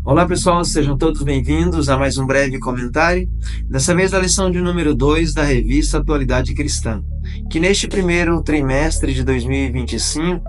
Olá pessoal, sejam todos bem-vindos a mais um breve comentário, dessa vez a lição de número 2 da revista Atualidade Cristã, que neste primeiro trimestre de 2025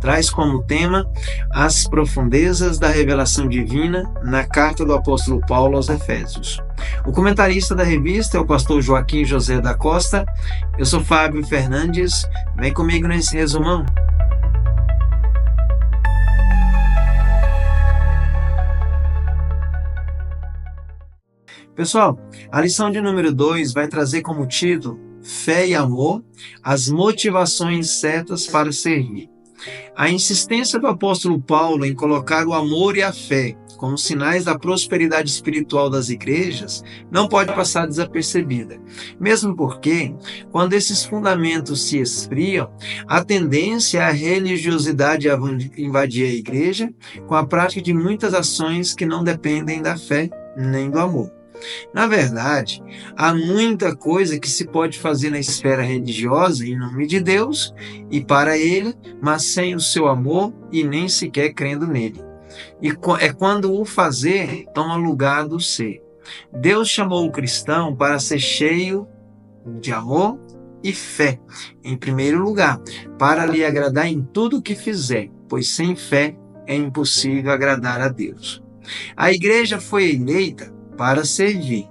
traz como tema as profundezas da revelação divina na carta do apóstolo Paulo aos Efésios. O comentarista da revista é o pastor Joaquim José da Costa. Eu sou Fábio Fernandes, vem comigo nesse resumão. Pessoal, a lição de número 2 vai trazer como título Fé e Amor, as motivações certas para servir. A insistência do apóstolo Paulo em colocar o amor e a fé como sinais da prosperidade espiritual das igrejas não pode passar desapercebida, mesmo porque, quando esses fundamentos se esfriam, a tendência é a religiosidade invadir a igreja com a prática de muitas ações que não dependem da fé nem do amor. Na verdade, há muita coisa que se pode fazer na esfera religiosa em nome de Deus e para Ele, mas sem o seu amor e nem sequer crendo nele. E é quando o fazer toma lugar do ser. Deus chamou o cristão para ser cheio de amor e fé, em primeiro lugar, para lhe agradar em tudo o que fizer, pois sem fé é impossível agradar a Deus. A igreja foi eleita para servir.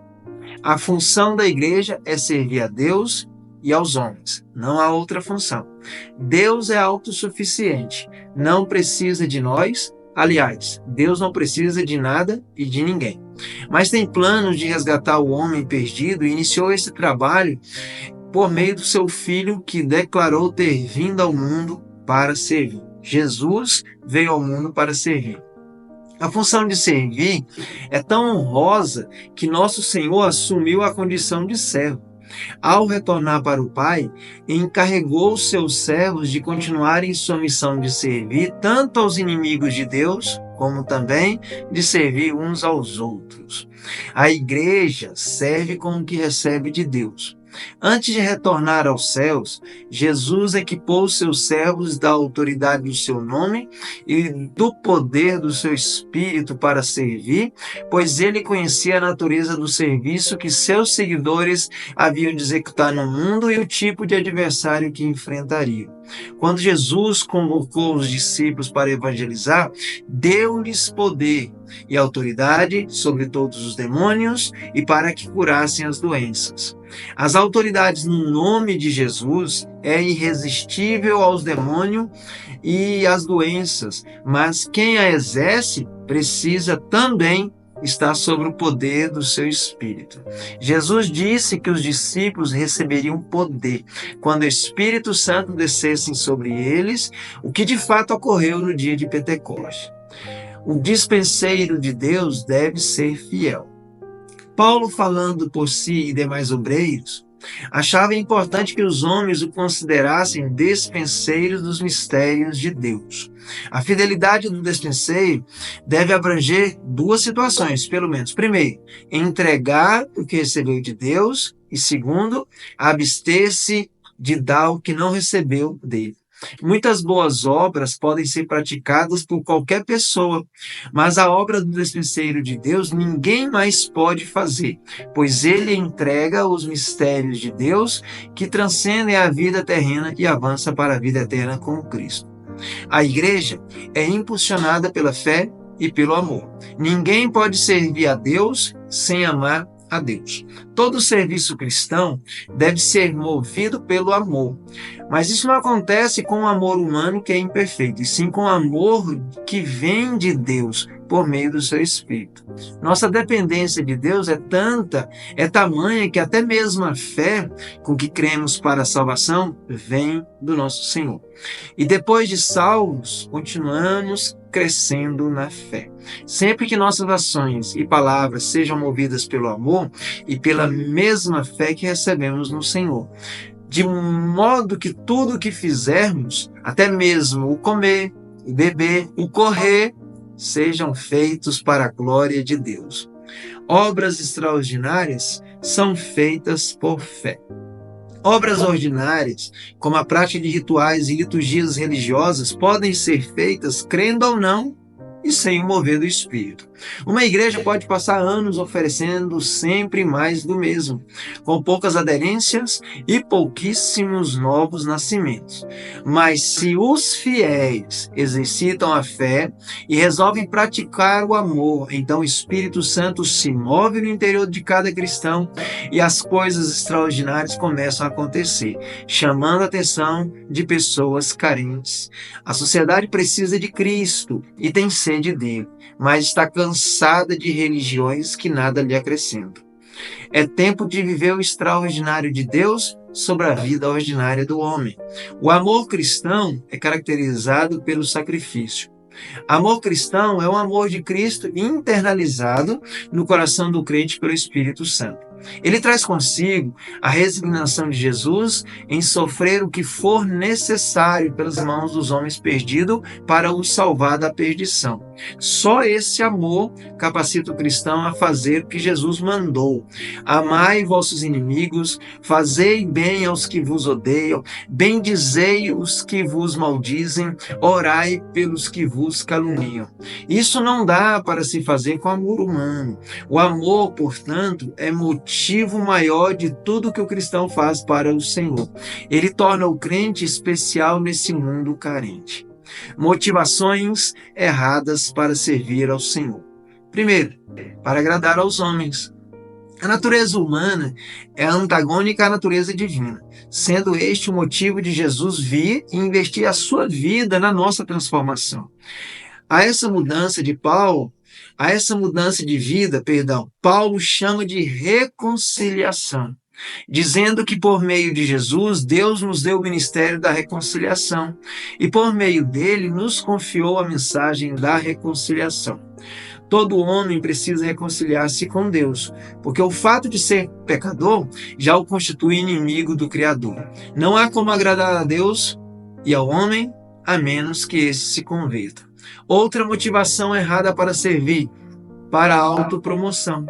A função da igreja é servir a Deus e aos homens, não há outra função. Deus é autossuficiente, não precisa de nós. Aliás, Deus não precisa de nada e de ninguém. Mas tem planos de resgatar o homem perdido e iniciou esse trabalho por meio do seu Filho, que declarou ter vindo ao mundo para servir. Jesus veio ao mundo para servir. A função de servir é tão honrosa que nosso Senhor assumiu a condição de servo. Ao retornar para o Pai, encarregou os seus servos de continuarem sua missão de servir tanto aos inimigos de Deus, como também de servir uns aos outros. A igreja serve com o que recebe de Deus. Antes de retornar aos céus, Jesus equipou seus servos da autoridade do seu nome e do poder do seu Espírito para servir, pois ele conhecia a natureza do serviço que seus seguidores haviam de executar no mundo e o tipo de adversário que enfrentariam. Quando Jesus convocou os discípulos para evangelizar, deu-lhes poder e autoridade sobre todos os demônios e para que curassem as doenças. As autoridades no nome de Jesus é irresistível aos demônios e às doenças, mas quem a exerce precisa também estar sob o poder do seu Espírito. Jesus disse que os discípulos receberiam poder quando o Espírito Santo descesse sobre eles, o que de fato ocorreu no dia de Pentecostes. O dispenseiro de Deus deve ser fiel. Paulo, falando por si e demais obreiros, achava importante que os homens o considerassem despenseiro dos mistérios de Deus. A fidelidade do despenseiro deve abranger duas situações, pelo menos. Primeiro, entregar o que recebeu de Deus e, segundo, abster-se de dar o que não recebeu dele. Muitas boas obras podem ser praticadas por qualquer pessoa, mas a obra do despenseiro de Deus ninguém mais pode fazer, pois ele entrega os mistérios de Deus que transcendem a vida terrena e avança para a vida eterna com Cristo. A igreja é impulsionada pela fé e pelo amor. Ninguém pode servir a Deus sem amar a Deus. Todo serviço cristão deve ser movido pelo amor. Mas isso não acontece com o amor humano, que é imperfeito, e sim com o amor que vem de Deus por meio do seu Espírito. Nossa dependência de Deus é tanta, é tamanha, que até mesmo a fé com que cremos para a salvação vem do nosso Senhor. E depois de salvos, continuamos crescendo na fé. Sempre que nossas ações e palavras sejam movidas pelo amor e pela mesma fé que recebemos no Senhor, de modo que tudo o que fizermos, até mesmo o comer, o beber, o correr, sejam feitos para a glória de Deus. Obras extraordinárias são feitas por fé. Obras ordinárias, como a prática de rituais e liturgias religiosas, podem ser feitas crendo ou não e sem o mover do Espírito. Uma igreja pode passar anos oferecendo sempre mais do mesmo, com poucas aderências e pouquíssimos novos nascimentos. Mas se os fiéis exercitam a fé e resolvem praticar o amor, então o Espírito Santo se move no interior de cada cristão e as coisas extraordinárias começam a acontecer, chamando a atenção de pessoas carentes. A sociedade precisa de Cristo e tem sede dele, mas está cansada de religiões que nada lhe acrescentam. É tempo de viver o extraordinário de Deus sobre a vida ordinária do homem. O amor cristão é caracterizado pelo sacrifício. Amor cristão é o amor de Cristo internalizado no coração do crente pelo Espírito Santo. Ele traz consigo a resignação de Jesus em sofrer o que for necessário pelas mãos dos homens perdidos para os salvar da perdição. Só esse amor capacita o cristão a fazer o que Jesus mandou. Amai vossos inimigos, fazei bem aos que vos odeiam, bendizei os que vos maldizem, orai pelos que vos caluniam. Isso não dá para se fazer com amor humano. O amor, portanto, é motivo maior de tudo que o cristão faz para o Senhor. Ele torna o crente especial nesse mundo carente. Motivações erradas para servir ao Senhor. Primeiro, para agradar aos homens. A natureza humana é antagônica à natureza divina, sendo este o motivo de Jesus vir e investir a sua vida na nossa transformação. A essa mudança de vida, Paulo chama de reconciliação, dizendo que por meio de Jesus, Deus nos deu o ministério da reconciliação e por meio dele nos confiou a mensagem da reconciliação. Todo homem precisa reconciliar-se com Deus, porque o fato de ser pecador já o constitui inimigo do Criador. Não há como agradar a Deus e ao homem, a menos que esse se converta. Outra motivação errada para servir, para a autopromoção.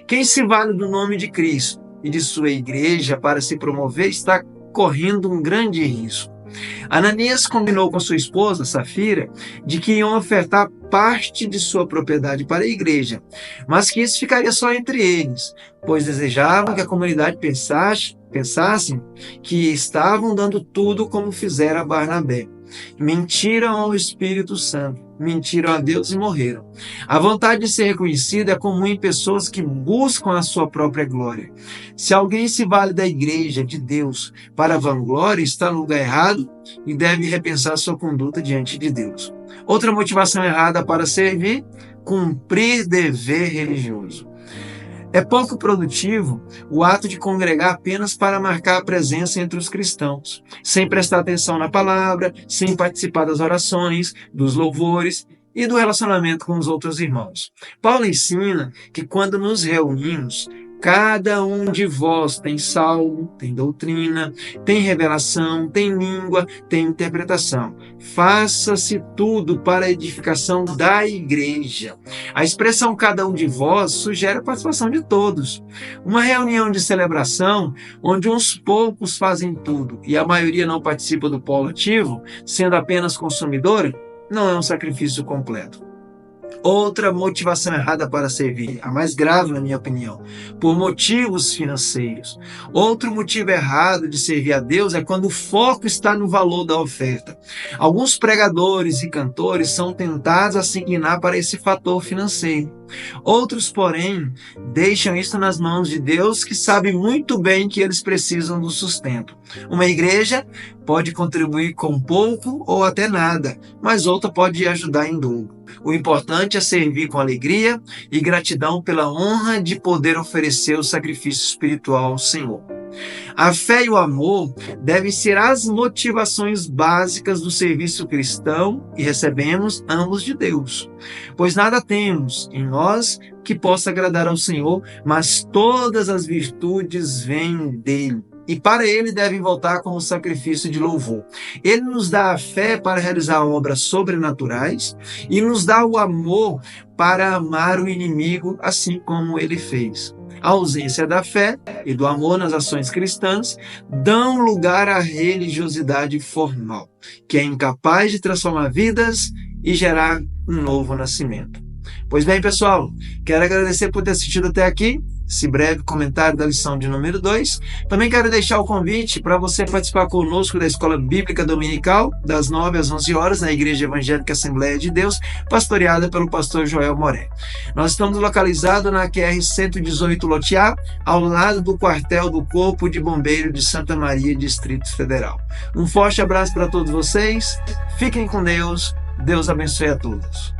Quem se vale do nome de Cristo e de sua igreja para se promover está correndo um grande risco. Ananias combinou com sua esposa, Safira, de que iam ofertar parte de sua propriedade para a igreja, mas que isso ficaria só entre eles, pois desejavam que a comunidade pensasse que estavam dando tudo como fizera Barnabé. Mentiram ao Espírito Santo, mentiram a Deus e morreram. A vontade de ser reconhecido é comum em pessoas que buscam a sua própria glória. Se alguém se vale da igreja, de Deus, para a vanglória, está no lugar errado e deve repensar sua conduta diante de Deus. Outra motivação errada para servir, cumprir dever religioso. É pouco produtivo o ato de congregar apenas para marcar a presença entre os cristãos, sem prestar atenção na palavra, sem participar das orações, dos louvores e do relacionamento com os outros irmãos. Paulo ensina que quando nos reunimos, cada um de vós tem salmo, tem doutrina, tem revelação, tem língua, tem interpretação. Faça-se tudo para a edificação da igreja. A expressão cada um de vós sugere a participação de todos. Uma reunião de celebração onde uns poucos fazem tudo e a maioria não participa do polo ativo, sendo apenas consumidora, não é um sacrifício completo. Outra motivação errada para servir, a mais grave na minha opinião, por motivos financeiros. Outro motivo errado de servir a Deus é quando o foco está no valor da oferta. Alguns pregadores e cantores são tentados a se inclinar para esse fator financeiro. Outros, porém, deixam isso nas mãos de Deus, que sabe muito bem que eles precisam do sustento. Uma igreja pode contribuir com pouco ou até nada, mas outra pode ajudar em dobro. O importante é servir com alegria e gratidão pela honra de poder oferecer o sacrifício espiritual ao Senhor. A fé e o amor devem ser as motivações básicas do serviço cristão e recebemos ambos de Deus. Pois nada temos em nós que possa agradar ao Senhor, mas todas as virtudes vêm dele. E para ele devem voltar como sacrifício de louvor. Ele nos dá a fé para realizar obras sobrenaturais e nos dá o amor para amar o inimigo, assim como ele fez. A ausência da fé e do amor nas ações cristãs dão lugar à religiosidade formal, que é incapaz de transformar vidas e gerar um novo nascimento. Pois bem, pessoal, quero agradecer por ter assistido até aqui esse breve comentário da lição de número 2. Também quero deixar o convite para você participar conosco da Escola Bíblica Dominical, das 9 às 11 horas, na Igreja Evangélica Assembleia de Deus, pastoreada pelo pastor Joel Moré. Nós estamos localizados na QR 118 Lotear, ao lado do quartel do Corpo de Bombeiro de Santa Maria, Distrito Federal. Um forte abraço para todos vocês, fiquem com Deus, Deus abençoe a todos.